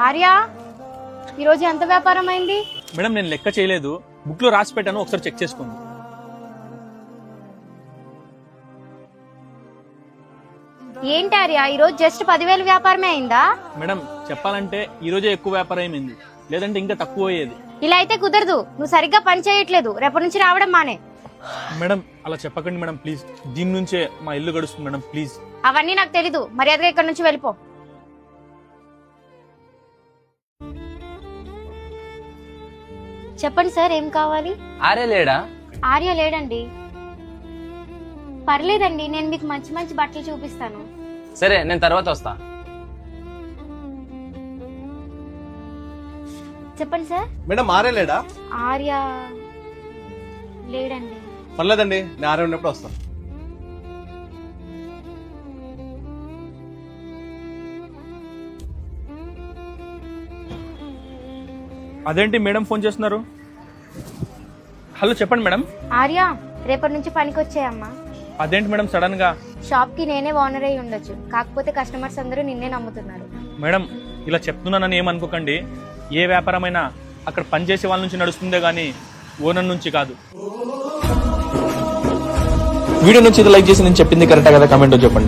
ఆర్య, ఈరోజు ఎంత వ్యాపారం అయింది? మేడం నేను లెక్క చేయలేదు, బుక్ లో రాసి పెట్టాను, ఒకసారి చెక్ చేసుకోండి. ఏంటి ఆర్య, ఈరోజు జస్ట్ 10,000 వ్యాపారమే అయిందా? మేడం చెప్పాలంటే ఈ రోజే ఎక్కువ వ్యాపారం అయింది, లేదంటే ఇంకా తక్కువ అయ్యేది. ఇలా అయితే కుదరదు, నువ్వు సరిగ్గా పని చేయట్లేదు. రేపటి నుంచి రావడం మానే. మేడం అలా చెప్పకండి మేడం ప్లీజ్, దీని నుంచే మా ఇల్లు గడుస్తుంది మేడం ప్లీజ్. అవన్నీ నాకు తెలీదు, మర్యాదగా ఇక్కడ నుంచి వెళ్ళిపో. చెప్పండి సార్, ఏం కావాలి? ఆర్య లేడా? ఆర్య లేడండి. పర్లేదండి, నేను మీకు మంచి మంచి బట్టలు చూపిస్తాను. సరే నేను తర్వాత వస్తా. చెప్పండి సార్. మేడం ఆర్య లేడా? ఆర్య లేడండి. పర్లేదండి, నేను ఆర్య ఉన్నప్పుడు వస్తాను. అదేంటి మేడం ఫోన్ చేస్తున్నారు? హలో చెప్పండి మేడం. ఆర్య, రేపటి నుంచి పనికి వచ్చాయమ్మా. అదేంటి మేడం సడన్ గా? షాప్ కి నేనే ఓనర్ అయి ఉండొచ్చు, కాకపోతే కస్టమర్స్ అందరూ నిన్నే నమ్ముతున్నారు. మేడం ఇలా చెప్తున్నానని ఏమనుకోకండి, ఏ వ్యాపారమైనా అక్కడ పనిచేసే వాళ్ళ నుంచి నడుస్తుందే గానీ ఓనర్ నుంచి కాదు. వీడియో నుంచి లైక్ చేసి నేను చెప్పింది కరెక్టా కదా, కామెంట్ చెప్పండి.